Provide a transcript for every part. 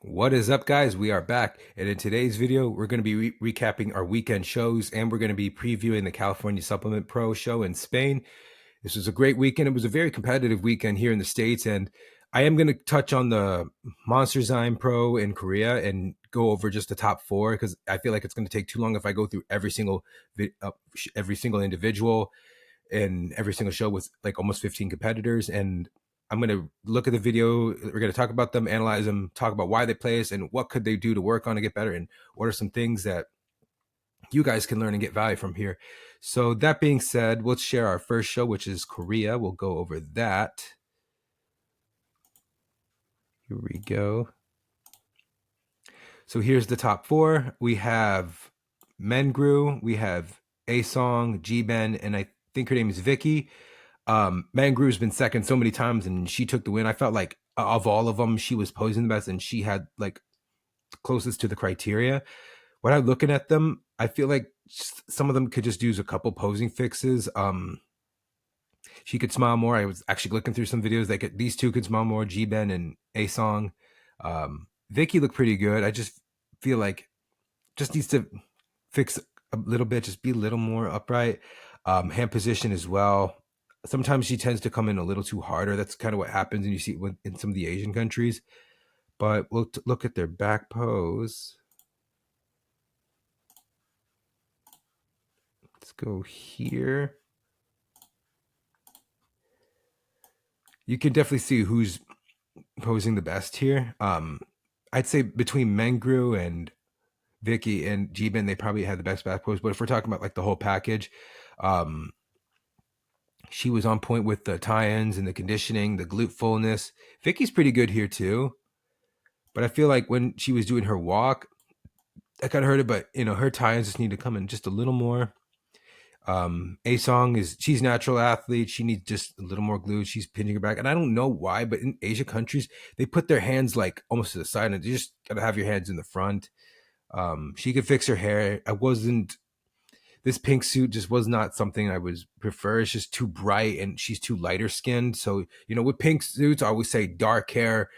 What is up, guys? We are back, and in today's video, we're going to be recapping our weekend shows, and we're going to be previewing the California Supplement Pro show in Spain. This was a great weekend. It was a very competitive weekend here in the States, and I am going to touch on the Monsterzym Pro in Korea and go over just the top four because I feel like it's going to take too long if I go through every single individual in every single show with like almost 15 competitors. And I'm going to look at the video. We're going to talk about them, analyze them, talk about why they place and what could they do to work on to get better, and what are some things that you guys can learn and get value from here. So that being said, let's share our first show, which is Korea. We'll go over that. Here we go. So here's the top four. We have Mengru, we have A-Song, G-Ben, and I think her name is Vicky. Mengru's been second so many times, and she took the win. I felt like of all of them, she was posing the best, and she had like closest to the criteria. When I'm looking at them, I feel like some of them could just use a couple posing fixes. She could smile more. I was actually looking through some videos. These two could smile more, G-Ben and A-Song. Vicky looked pretty good. I just feel like just needs to fix a little bit, just be a little more upright. Hand position as well. Sometimes she tends to come in a little too harder. That's kind of what happens, and you see it in some of the Asian countries. But we'll look at their back pose. Let's go here. You can definitely see who's posing the best here. I'd say between Mengru and Vicky and G-Ben, they probably had the best back pose. But if we're talking about like the whole package, she was on point with the tie-ins and the conditioning, the glute fullness. Vicky's pretty good here too. But I feel like when she was doing her walk, I kind of heard it, but her tie-ins just need to come in just a little more. A-Song she's a natural athlete. She needs just a little more glute. She's pinching her back. And I don't know why, but in Asia countries, they put their hands like almost to the side, and you just gotta have your hands in the front. She could fix her hair. This pink suit just was not something I would prefer. It's just too bright, and she's too lighter skinned. So, with pink suits, I always say dark hair,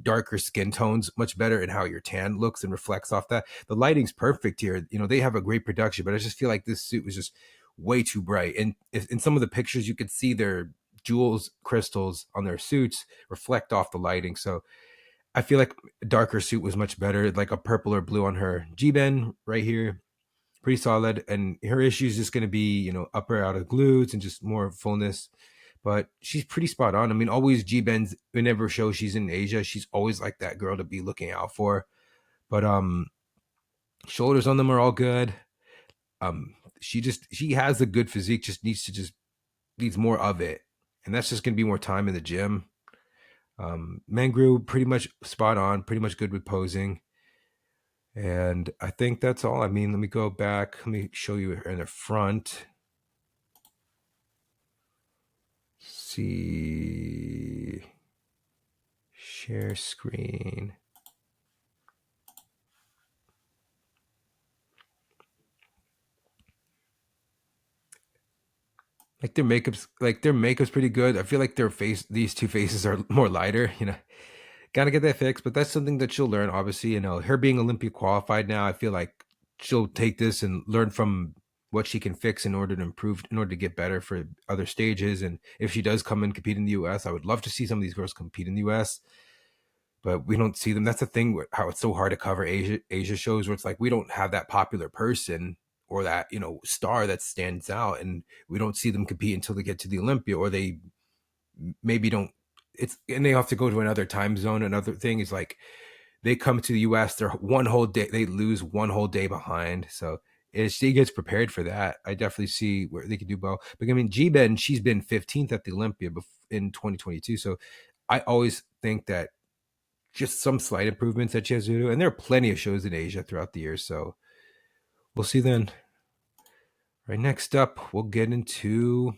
darker skin tones, much better in how your tan looks and reflects off that. The lighting's perfect here. They have a great production, but I just feel like this suit was just way too bright. And in some of the pictures, you could see their jewels, crystals on their suits reflect off the lighting. So I feel like a darker suit was much better, like a purple or blue on her. G-Ben right here, pretty solid. And her issue is just going to be, upper out of glutes and just more fullness. But she's pretty spot on. I mean, always G-Ben's, whenever show she's in Asia, she's always like that girl to be looking out for. But shoulders on them are all good. She has a good physique, just needs more of it. And that's just going to be more time in the gym. Mengru, pretty much spot on, pretty much good with posing. And I think that's all. I mean, let me go back. Let me show you in the front. See. Share screen. Their makeup's pretty good. I feel like these two faces are more lighter, Gotta get that fixed, but that's something that she'll learn, obviously. Her being Olympia qualified now, I feel like she'll take this and learn from what she can fix in order to improve, in order to get better for other stages. And if she does come and compete in the US, I would love to see some of these girls compete in the US, but we don't see them. That's the thing with how it's so hard to cover Asia shows, where it's like we don't have that popular person or that star that stands out, and we don't see them compete until they get to the Olympia, or they maybe don't. And they have to go to another time zone. Another thing is like they come to the US, they're one whole day, they lose one whole day behind. So she gets prepared for that. I definitely see where they can do well. But I mean, G-Ben, she's been 15th at the Olympia in 2022. So I always think that just some slight improvements that she has to do. And there are plenty of shows in Asia throughout the year. So we'll see then. Right, next up, we'll get into,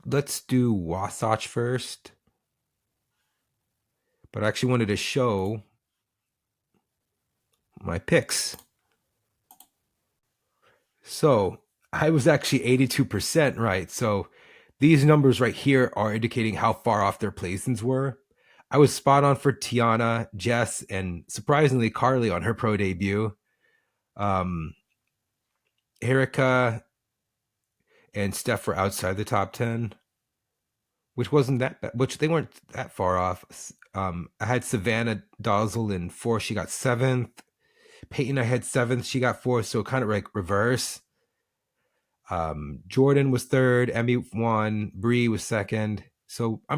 let's do Wasatch first. But I actually wanted to show my picks. So I was actually 82% right. So these numbers right here are indicating how far off their placings were. I was spot on for Tiana, Jess, and surprisingly Carly on her pro debut. Erica and Steph were outside the top 10, which wasn't that bad, which they weren't that far off. I had Savannah Dozel in 4th. She got 7th. Peyton, I had 7th. She got 4th. So kind of like reverse. Jordan was 3rd. Emmy won. Bree was 2nd. So I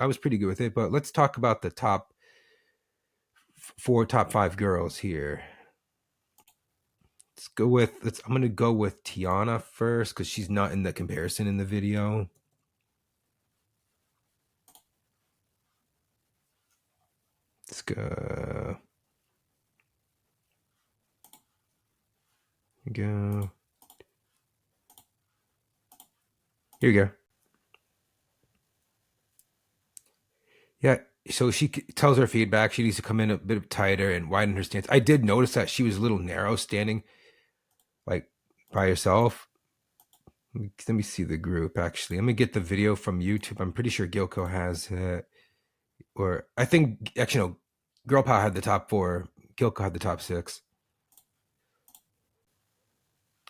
was pretty good with it. But let's talk about the top 5 girls here. I'm going to go with Tiana first because she's not in the comparison in the video. Let's go. Here we go. Yeah, so she tells her feedback. She needs to come in a bit tighter and widen her stance. I did notice that she was a little narrow standing like by herself. Let me see the group actually. Let me get the video from YouTube. I'm pretty sure Gilco has it. Or I think actually no, Girl Power had the top 4. Gilco had the top 6.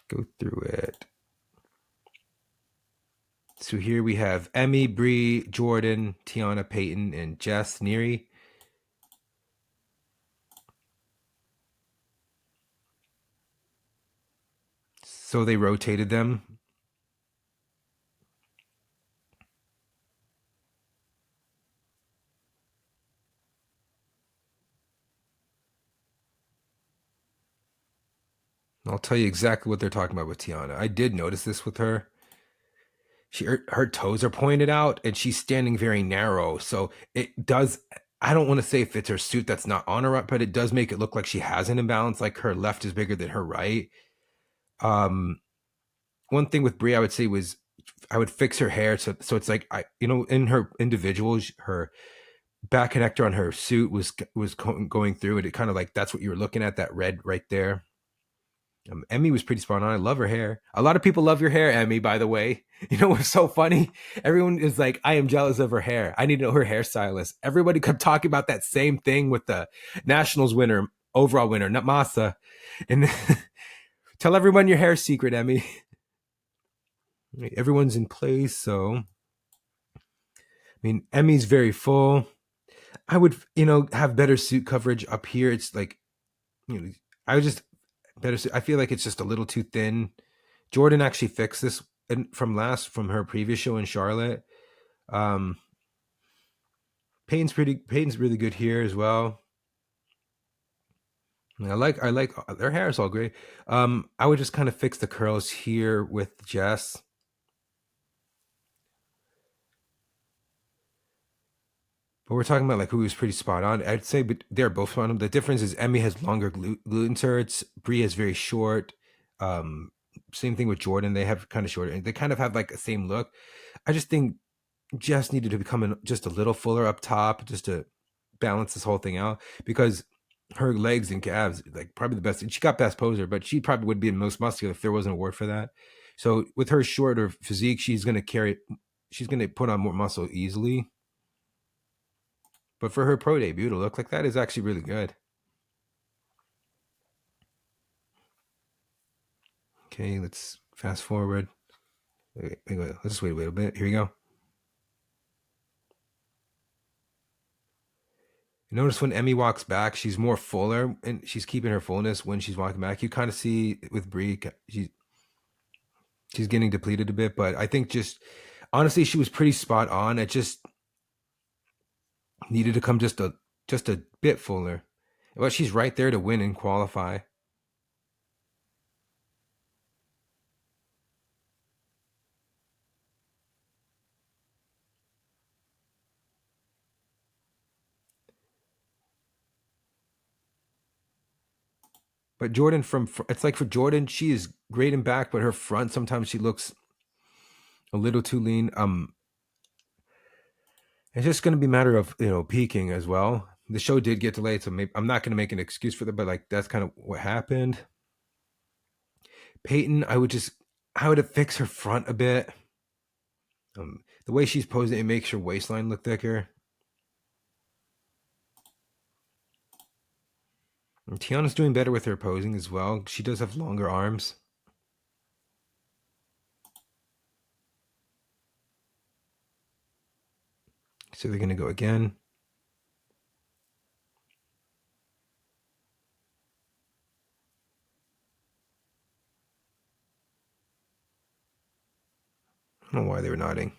Go through it. So here we have Emmy, Bree, Jordan, Tiana, Peyton, and Jess Neary. So they rotated them. I'll tell you exactly what they're talking about with Tiana. I did notice this with her. Her toes are pointed out and she's standing very narrow. So it does, I don't want to say if it's her suit that's not on her, but it does make it look like she has an imbalance, like her left is bigger than her right. One thing with Brie I would say was I would fix her hair so it's like in her individuals, her back connector on her suit was going through it. It kind of like that's what you were looking at, that red right there. Emmy was pretty spot on. I love her hair. A lot of people love your hair, Emmy, by the way. You know what's so funny? Everyone is like, I am jealous of her hair. I need to know her hairstylist. Everybody kept talking about that same thing with the Nationals winner, overall winner, not Massa. And tell everyone your hair secret, Emmy. Everyone's in place, so I mean, Emmy's very full. I would, have better suit coverage up here. It's like, I would just better. I feel like it's just a little too thin. Jordan actually fixed this from her previous show in Charlotte. Payne's really good here as well. I like their hair is all great. I would just kind of fix the curls here with Jess. But we're talking about like who was pretty spot on. I'd say, but they're both spot on. The difference is Emmy has longer glute inserts. Brie is very short. Same thing with Jordan. They have kind of short, and they kind of have like the same look. I just think Jess needed to become just a little fuller up top, just to balance this whole thing out. Because her legs and calves, like probably the best. And she got best poser, but she probably would be the most muscular if there wasn't an award for that. So with her shorter physique, she's going to put on more muscle easily. But for her pro debut to look like that is actually really good. Okay, let's fast forward. Wait, let's just wait a little bit. Here we go. Notice when Emmy walks back, she's more fuller and she's keeping her fullness when she's walking back. You kind of see with Brie, she's getting depleted a bit, but I think just honestly, she was pretty spot on. It just needed to come just a bit fuller. But she's right there to win and qualify. But Jordan it's like for Jordan, she is great in back, but her front sometimes she looks a little too lean. It's just going to be a matter of peaking as well. The show did get delayed, so maybe I'm not going to make an excuse for that, but like that's kind of what happened. Peyton, I would have fixed her front a bit. The way she's posing, it makes her waistline look thicker. And Tiana's doing better with her posing as well. She does have longer arms. So they're going to go again. I don't know why they were nodding.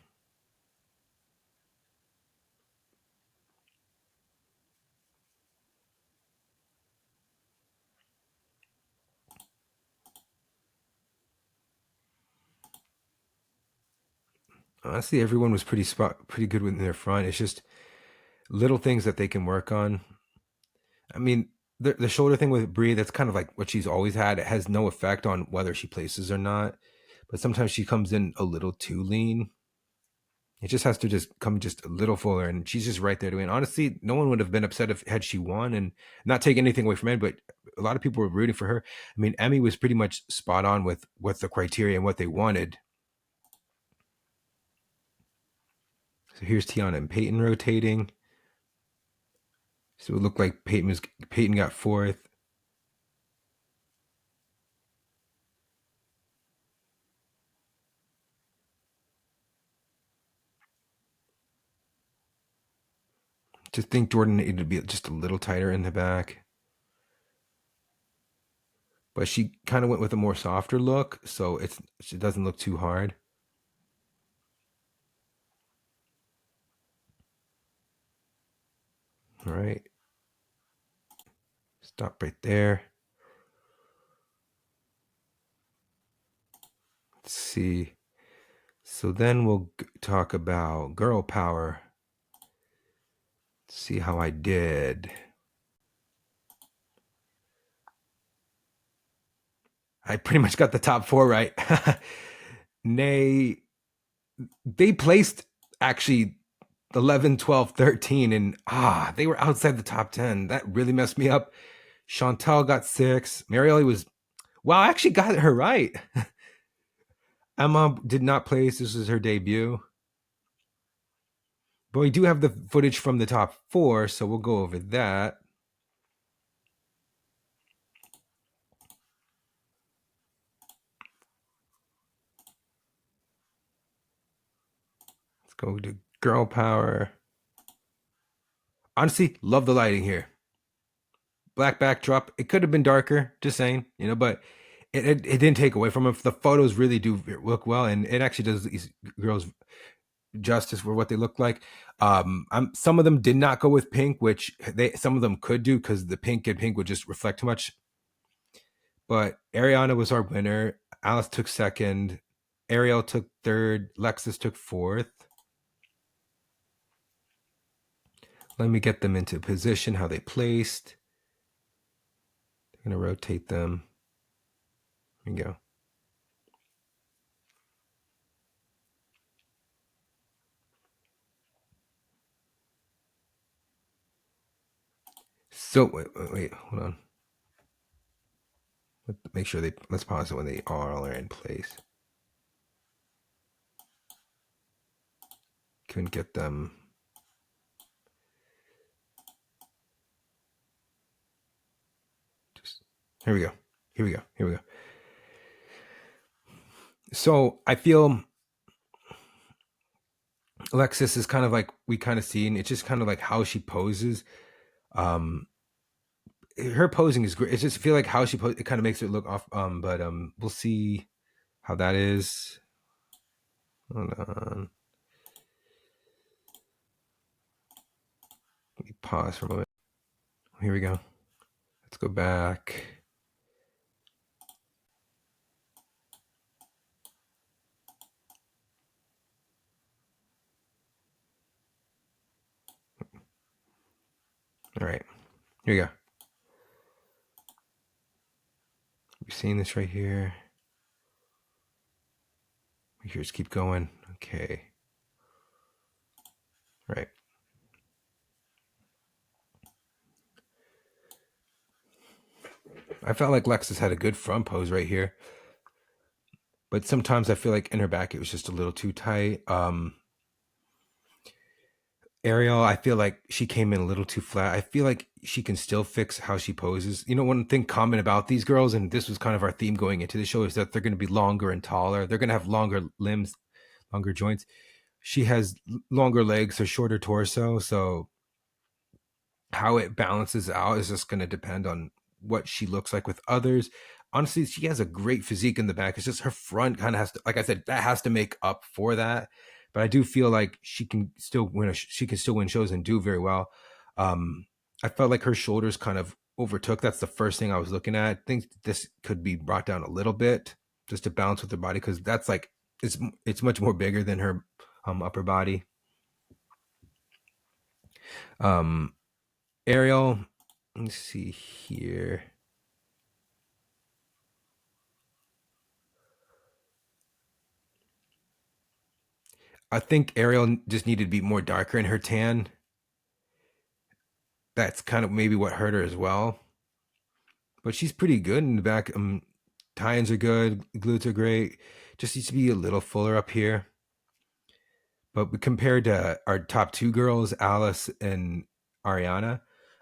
Honestly, everyone was pretty good in their front. It's just little things that they can work on. I mean, the shoulder thing with Brie, that's kind of like what she's always had. It has no effect on whether she places or not. But sometimes she comes in a little too lean. It just has to just come just a little fuller, and she's just right there to win. Honestly, no one would have been upset if had she won, and not take anything away from it. But a lot of people were rooting for her. I mean, Emmy was pretty much spot on with the criteria and what they wanted. So here's Tiana and Peyton rotating. So it looked like Peyton got fourth. Just think Jordan needed to be just a little tighter in the back. But she kind of went with a more softer look, so it doesn't look too hard. All right. Stop right there. Let's see. So then we'll talk about girl power. Let's see how I did. I pretty much got the top four right. Nay, they placed actually 11, 12, 13, and they were outside the top 10. That really messed me up. Chantal got 6. Marielle was, wow, I actually got her right. Emma did not place. This was her debut. But we do have the footage from the top 4, so we'll go over that. Let's go to girl power. Honestly, love the lighting here. Black backdrop. It could have been darker, just saying, but it didn't take away from it. The photos really do look well, and it actually does these girls justice for what they look like. Some of them did not go with pink, which some of them could do because the pink would just reflect too much. But Ariana was our winner. Alice took second. Ariel took third. Lexus took fourth. Let me get them into position, how they placed. I'm going to rotate them. Here we go. So, wait, hold on. Make sure let's pause it when they all are in place. Couldn't get them. Here we go. So I feel Alexis is kind of like we kind of seen. It's just kind of like how she poses. Her posing is great. It's just feel like how she poses. It kind of makes it look off. But we'll see how that is. Hold on. Let me pause for a moment. Here we go. Let's go back. All right. Here we go. You're seeing this right here. Just keep going. Okay. All right. I felt like Lexus had a good front pose right here. But sometimes I feel like in her back it was just a little too tight. Ariel, I feel like she came in a little too flat. I feel like she can still fix how she poses. You know, one thing common about these girls, and this was kind of our theme going into the show, is that they're going to be longer and taller. They're going to have longer limbs, longer joints. She has longer legs, a shorter torso. So how it balances out is just going to depend on what she looks like with others. Honestly, she has a great physique in the back. It's just her front kind of has to, like I said, that has to make up for that. But I do feel like she can still win. She can still win shows and do very well. I felt like her shoulders kind of overtook. That's the first thing I was looking at. I think this could be brought down a little bit just to balance with her body, because that's like it's much more bigger than her upper body. Um, Ariel, let's see here. I think Ariel just needed to be more darker in her tan. That's kind of maybe what hurt her as well. But she's pretty good in the back. Tie-ins are good, glutes are great. Just needs to be a little fuller up here. But compared to our top two girls, Alice and Ariana,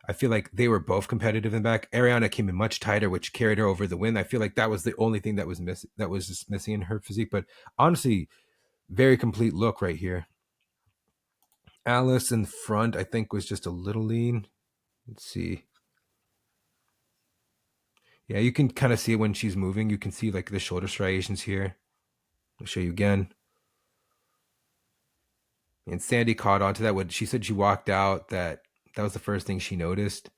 I feel like they were both competitive in the back. Ariana came in much tighter, which carried her over the win. I feel like that was the only thing that was missing. That was just missing in her physique. But honestly, very complete look right here. Alice in front, I think, was just a little lean. Let's see. Yeah, you can kind of see it when she's moving. You can see like the shoulder striations here. I'll show you again. And Sandy caught on to that. When she said she walked out, that was the first thing she noticed.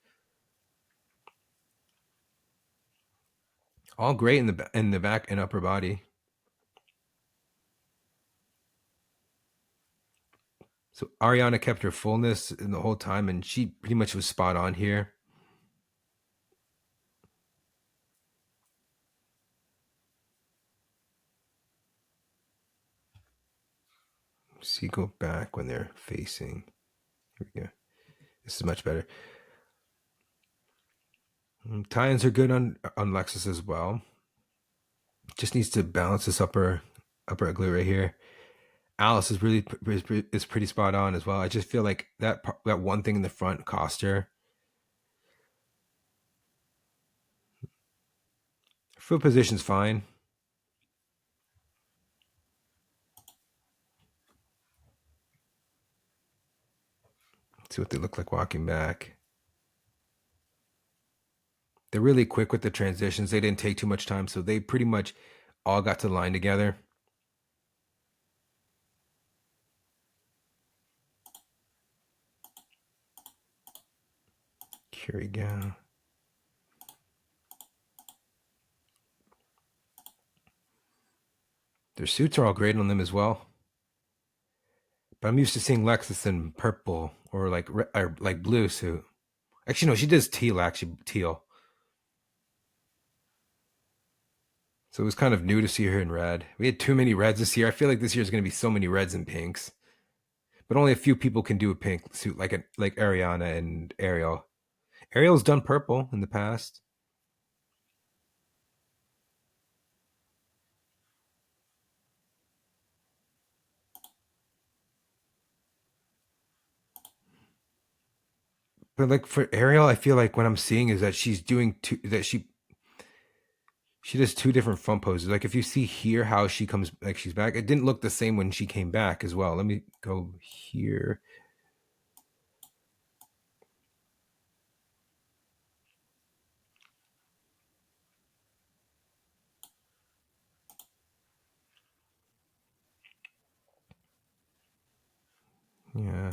All great in the back and upper body. So Ariana kept her fullness in the whole time, and she pretty much was spot on here. See, go back when they're facing. Here we go. This is much better. Tie-ins are good on Lexus as well. Just needs to balance this upper glute right here. Alice is pretty spot on as well. I just feel like that one thing in the front cost her. Foot position's fine. Let's see what they look like walking back. They're really quick with the transitions. They didn't take too much time, so they pretty much all got to line together. Here we go. Their suits are all great on them as well. But I'm used to seeing Lexus in purple or like blue suit. Actually, no, she does teal. Actually, teal. So it was kind of new to see her in red. We had too many reds this year. I feel like this year is going to be so many reds and pinks, but only a few people can do a pink suit like Ariana and Ariel. Ariel's done purple in the past. But like for Ariel, I feel like what I'm seeing is that she's doing she does two different front poses. Like if you see here how she comes, like she's back, it didn't look the same when she came back as well. Let me go here. Yeah.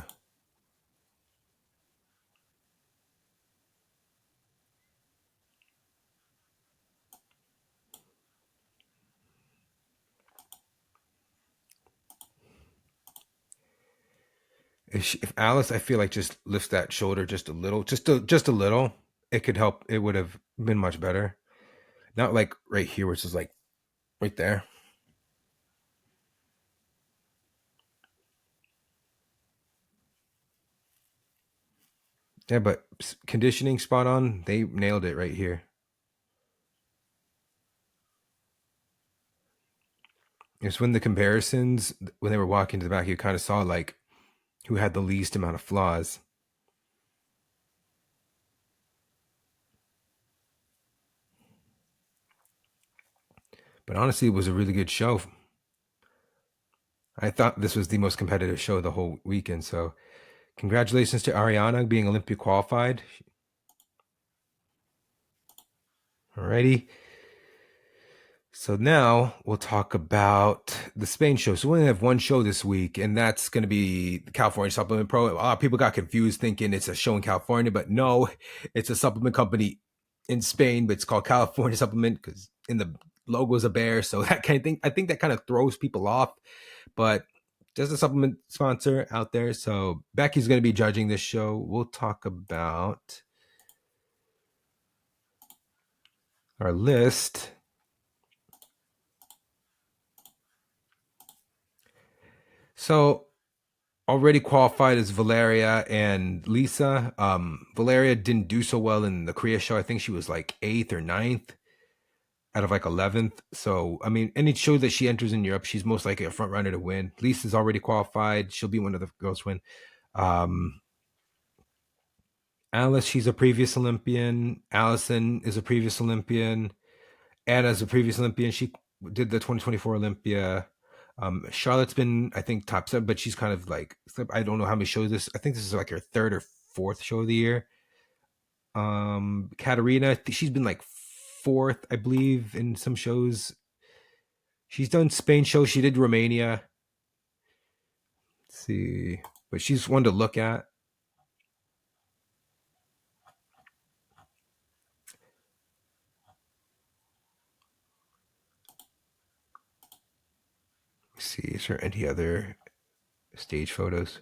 If Alice, I feel like just lifts that shoulder just a little, just a little, it could help. It would have been much better. Not like right here, which is like right there. Yeah, but conditioning spot on. They nailed it right here. It's when the comparisons when they were walking to the back, you kind of saw like who had the least amount of flaws. But honestly, it was a really good show. I thought this was the most competitive show the whole weekend. So congratulations to Ariana being Olympic qualified. Alrighty. So now we'll talk about the Spain show. So we only have one show this week, and that's going to be the California Supplement Pro. A lot of people got confused thinking it's a show in California, but no, it's a supplement company in Spain, but it's called California Supplement because in the logo is a bear. So that kind of thing, I think that kind of throws people off, but there's a supplement sponsor out there. So Becky's going to be judging this show. We'll talk about our list. So already qualified as Valeria and Lisa. Valeria didn't do so well in the Korea show. I think she was like 8th or 9th out of like 11th. So, I mean, any show that she enters in Europe, she's most likely a front runner to win. Lisa's already qualified. She'll be one of the girls to win. Alice, she's a previous Olympian. Allison is a previous Olympian. Anna's a previous Olympian. She did the 2024 Olympia. Charlotte's been, I think, top 7, but she's kind of like, I don't know how many shows this. I think this is like her 3rd or 4th show of the year. Katerina, she's been like 4th, I believe, in some shows. She's done Spain shows. She did Romania. Let's see, but she's one to look at. Let's see, is there any other stage photos?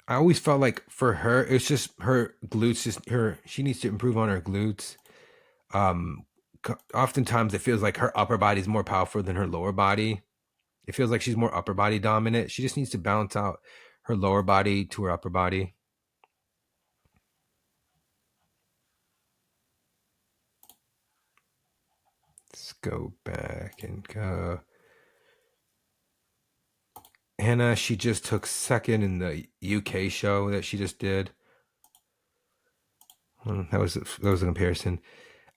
I always felt like for her, it's just her glutes, just her, she needs to improve on her glutes. Um, Oftentimes it feels like her upper body is more powerful than her lower body. It feels like she's more upper body dominant. She just needs to balance out her lower body to her upper body. Let's go back and go. Hannah, she just took 2nd in the UK show that she just did. That was a comparison.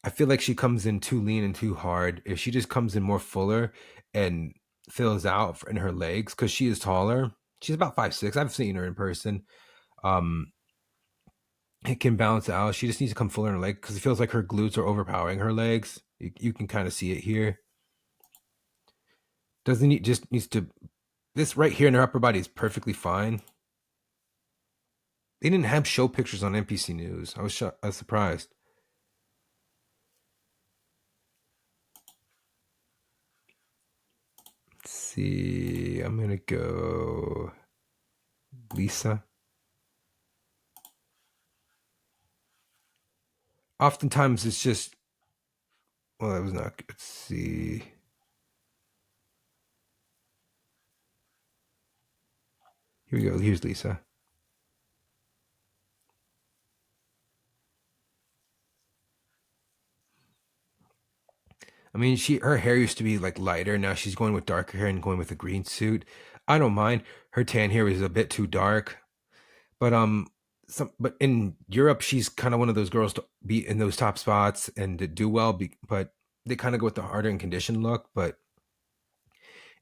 I feel like she comes in too lean and too hard. If she just comes in more fuller and fills out in her legs, because she is taller. She's about 5'6". I've seen her in person. It can balance out. She just needs to come fuller in her leg because it feels like her glutes are overpowering her legs. You can kind of see it here. Doesn't need just needs to. This right here in her upper body is perfectly fine. They didn't have show pictures on NPC News. I was surprised. Let's see. I'm gonna go Lisa. Oftentimes it's just. Well, that was not good. Let's see. Here we go. Here's Lisa. I mean, her hair used to be like lighter. Now she's going with darker hair and going with a green suit. I don't mind. Her tan hair is a bit too dark, but but in Europe, she's kind of one of those girls to be in those top spots and to do well. But they kind of go with the harder and conditioned look. But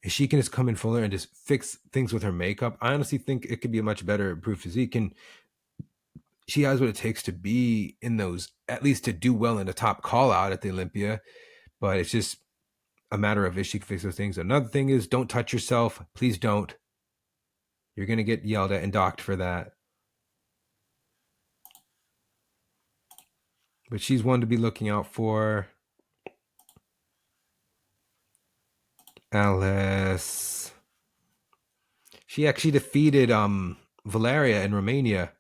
if she can just come in fuller and just fix things with her makeup, I honestly think it could be a much better improved physique. And she has what it takes to be in those, at least to do well in the top call out at the Olympia. But it's just a matter of if she can fix those things. Another thing is don't touch yourself. Please don't. You're going to get yelled at and docked for that. But she's one to be looking out for. Alice. She actually defeated Valeria in Romania.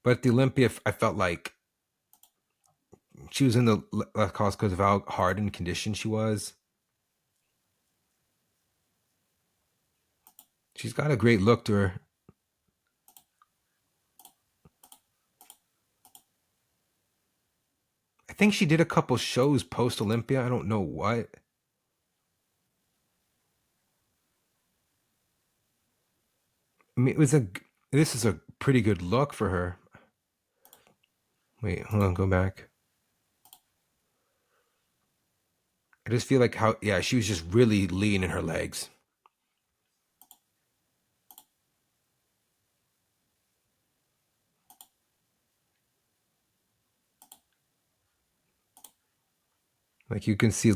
But at the Olympia, I felt like she was in the last cause because of how hard and conditioned she was. She's got a great look to her. I think she did a couple shows post Olympia. I don't know what. I mean, this is a pretty good look for her. Wait, hold on, go back. I just feel like yeah, she was just really lean in her legs. Like you can see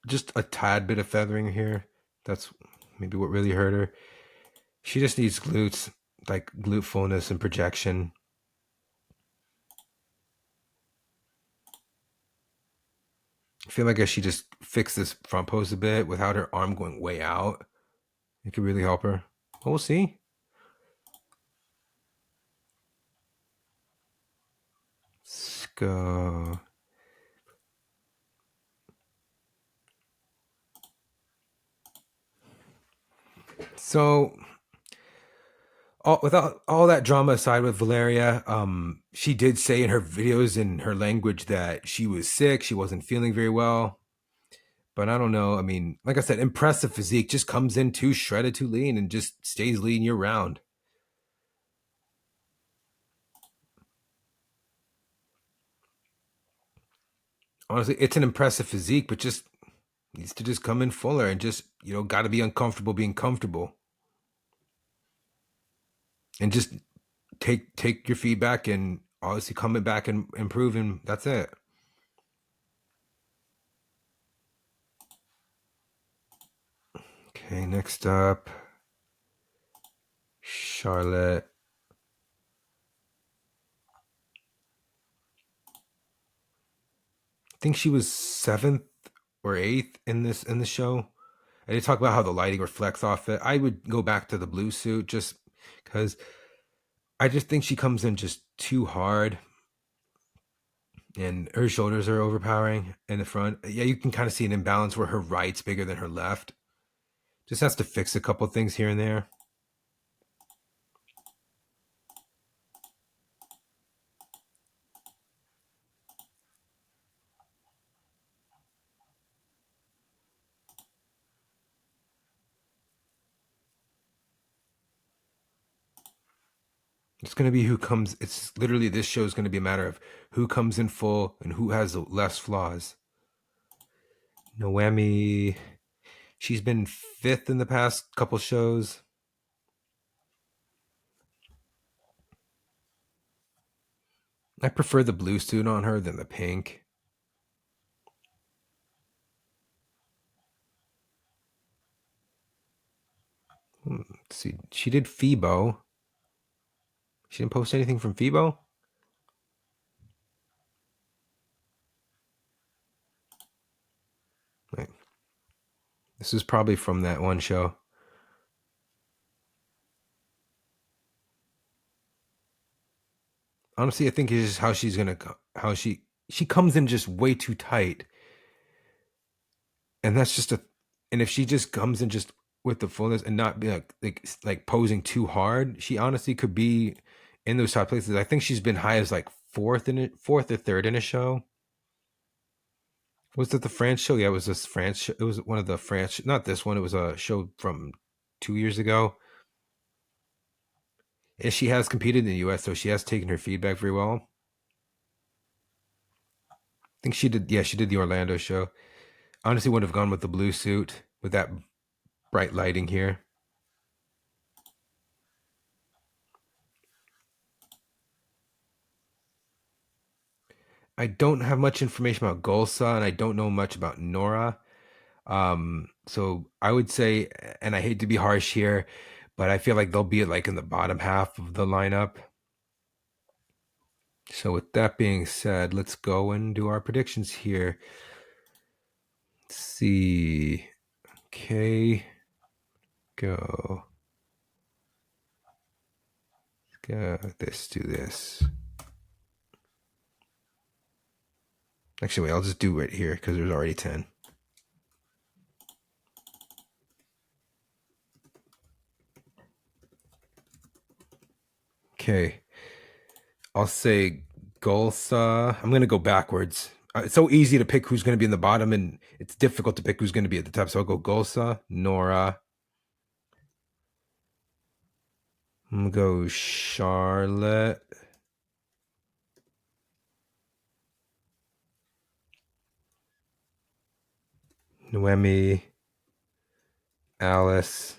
just a tad bit of feathering here. That's maybe what really hurt her. She just needs glutes, like glute fullness and projection. I feel like if she just fixed this front pose a bit without her arm going way out, it could really help her. But we'll see. Let's go. So, without all that drama aside with Valeria, she did say in her videos in her language that she was sick, she wasn't feeling very well. But I don't know. I mean, like I said, impressive physique, just comes in too shredded, too lean, and just stays lean year round. Honestly, it's an impressive physique, but just needs to just come in fuller and just, got to be uncomfortable being comfortable. And just take your feedback and obviously coming back and improving. That's it. Okay, next up, Charlotte. I think she was seventh or eighth in the show. And they talk about how the lighting reflects off it. I would go back to the blue suit just because I just think she comes in just too hard, and her shoulders are overpowering in the front. Yeah, you can kind of see an imbalance where her right's bigger than her left. Just has to fix a couple things here and there. It's going to be who comes. It's literally this show is going to be a matter of who comes in full and who has less flaws. Noemi, she's been fifth in the past couple shows. I prefer the blue suit on her than the pink. Let's see. She did FIBO. She didn't post anything from FIBO? Right. This is probably from that one show. Honestly, I think it's just how she's gonna how she comes in just way too tight, and that's just a. And if she just comes in just with the fullness and not be like posing too hard, she honestly could be in those top places. I think she's been high as like fourth or third in a show. Was it the France show? Yeah, it was this France. It was one of the France. Not this one. It was a show from 2 years ago. And she has competed in the U.S., so she has taken her feedback very well. I think she did. Yeah, she did the Orlando show. Honestly, would have gone with the blue suit with that bright lighting here. I don't have much information about Golsa, and I don't know much about Nora. So I would say, and I hate to be harsh here, but I feel like they'll be like in the bottom half of the lineup. So with that being said, let's go and do our predictions here. Let's see. Okay. Go. Go. This, do this. Actually, wait, I'll just do it here because there's already 10. Okay. I'll say Golsa. I'm going to go backwards. It's so easy to pick who's going to be in the bottom, and it's difficult to pick who's going to be at the top. So I'll go Golsa, Nora. I'm going to go Charlotte. Noemi. Alice.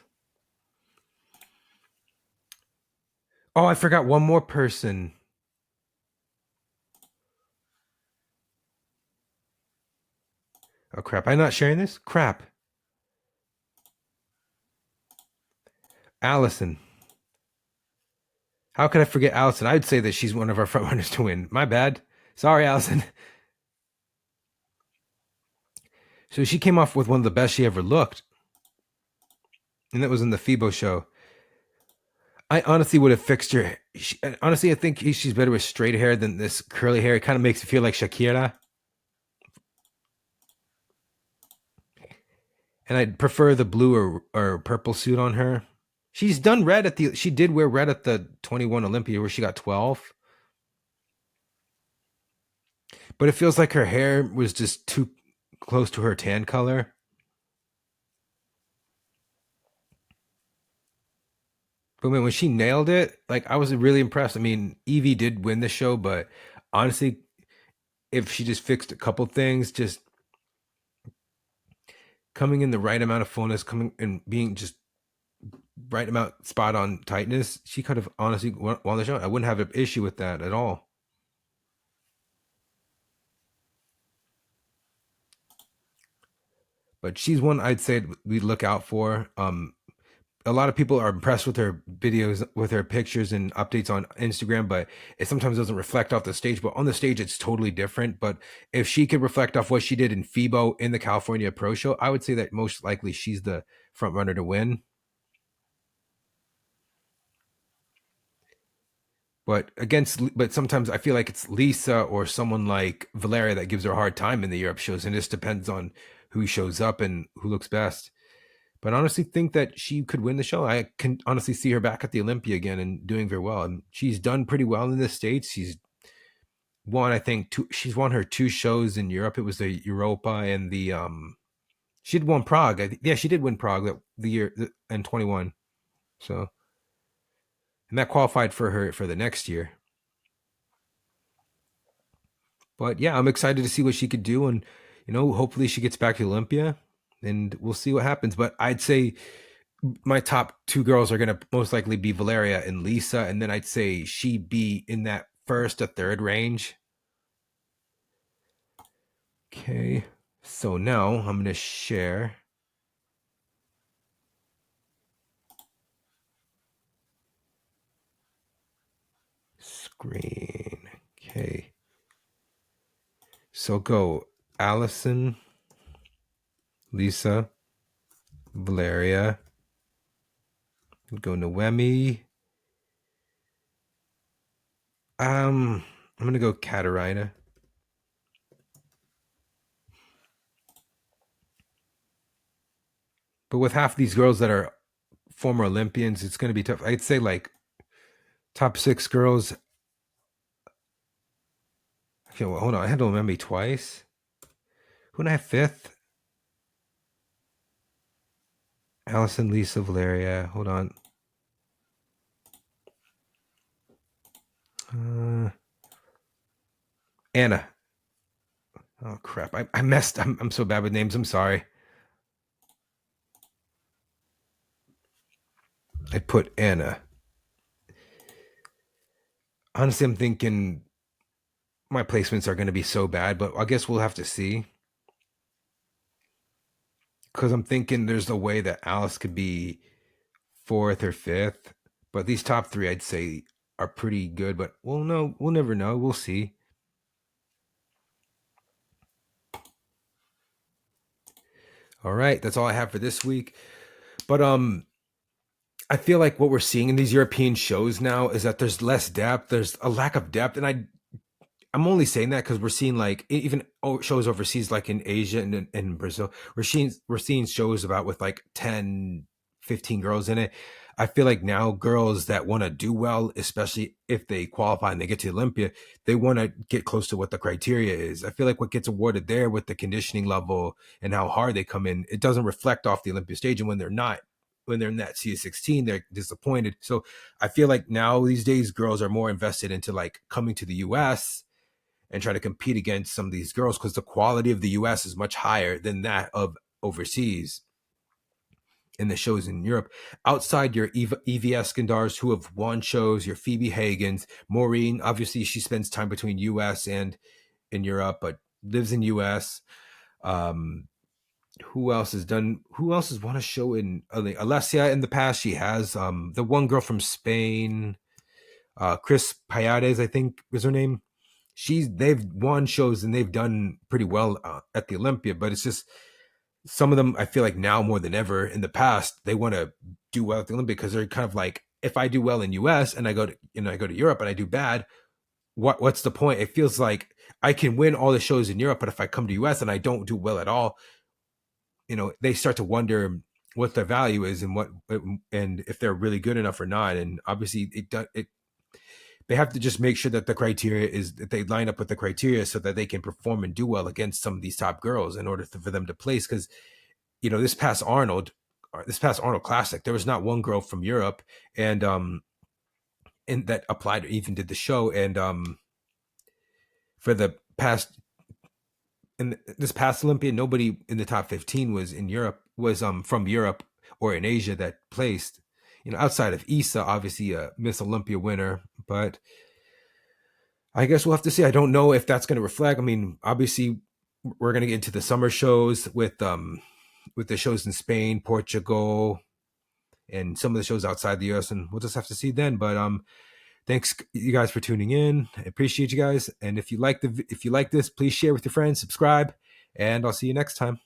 Oh, I forgot one more person. Oh, crap. I'm not sharing this? Crap. Allison. How could I forget Allison? I'd say that she's one of our front runners to win. My bad. Sorry, Allison. So she came off with one of the best she ever looked. And that was in the FIBO show. I honestly would have fixed her. Honestly, I think she's better with straight hair than this curly hair. It kind of makes it feel like Shakira. And I'd prefer the blue or purple suit on her. She's done red at the. She did wear red at the 21 Olympia where she got 12. But it feels like her hair was just too close to her tan color. But when she nailed it, like I was really impressed. I mean, Evie did win the show, but honestly, if she just fixed a couple things, just coming in the right amount of fullness, coming and being just right amount spot on tightness, she could have honestly won the show. I wouldn't have an issue with that at all. But she's one I'd say we look out for. A lot of people are impressed with her videos, with her pictures and updates on Instagram, but it sometimes doesn't reflect off the stage. But on the stage, it's totally different. But if she could reflect off what she did in FIBO in the California Pro Show, I would say that most likely she's the front runner to win. But sometimes I feel like it's Lisa or someone like Valeria that gives her a hard time in the Europe shows, and it just depends on who shows up and who looks best. But I honestly think that she could win the show. I can honestly see her back at the Olympia again and doing very well. And she's done pretty well in the States. She's won, I think, she's won her two shows in Europe. It was the Europa and the she did won Prague. Yeah, she did win Prague the year in 21. So and that qualified for her for the next year. But yeah, I'm excited to see what she could do, and hopefully she gets back to Olympia, and we'll see what happens. But I'd say my top two girls are going to most likely be Valeria and Lisa, and then I'd say she'd be in that first to third range. Okay, so now I'm going to share screen. Okay, so go Allison, Lisa, Valeria, go Noemi. I'm going to go Katarina. But with half these girls that are former Olympians, it's going to be tough. I'd say like top six girls. Okay, well, hold on. I had to remember twice. Who did I have fifth? Allison, Lisa, Valeria. Hold on. Anna. Oh crap! I messed. I'm so bad with names. I'm sorry. I put Anna. Honestly, I'm thinking my placements are going to be so bad, but I guess we'll have to see. Because I'm thinking there's a way that Alice could be fourth or fifth, but these top three I'd say are pretty good. But we'll know. We'll never know. We'll see. All right, that's all I have for this week. But I feel like what we're seeing in these European shows now is that there's less depth. There's a lack of depth, and I'm only saying that because we're seeing like even shows overseas, like in Asia and in Brazil, we're seeing shows about with like 10, 15 girls in it. I feel like now girls that want to do well, especially if they qualify and they get to Olympia, they want to get close to what the criteria is. I feel like what gets awarded there with the conditioning level and how hard they come in, it doesn't reflect off the Olympia stage. And when they're not, when they're in that CS16, they're disappointed. So I feel like now these days girls are more invested into like coming to the US and try to compete against some of these girls because the quality of the US is much higher than that of overseas in the shows in Europe. Outside your Evie Eskandars, who have won shows, your Phoebe Hagens, Maureen, obviously she spends time between US and in Europe, but lives in US. Um, who else has done? Who else has won a show in Alessia in the past? She has the one girl from Spain, Chris Payares, I think was her name. They've won shows and they've done pretty well at the Olympia, but it's just some of them I feel like now more than ever. In the past they want to do well at the Olympic because they're kind of like, if I do well in US and I go to Europe and I do bad, what's the point? It feels like I can win all the shows in Europe, but if I come to US and I don't do well at all, they start to wonder what their value is and if they're really good enough or not. And obviously they have to just make sure that the criteria is that they line up with the criteria so that they can perform and do well against some of these top girls in order for them to place. Because this past Arnold Classic, there was not one girl from Europe, and that applied or even did the show. And for the past in this past Olympia, nobody in the top 15 was from Europe or in Asia that placed. Outside of Issa, obviously a Miss Olympia winner, but I guess we'll have to see. I don't know if that's going to reflect. I mean, obviously, we're going to get into the summer shows with the shows in Spain, Portugal, and some of the shows outside the US, and we'll just have to see then. But thanks you guys for tuning in. I appreciate you guys, and if you like this, please share with your friends, subscribe, and I'll see you next time.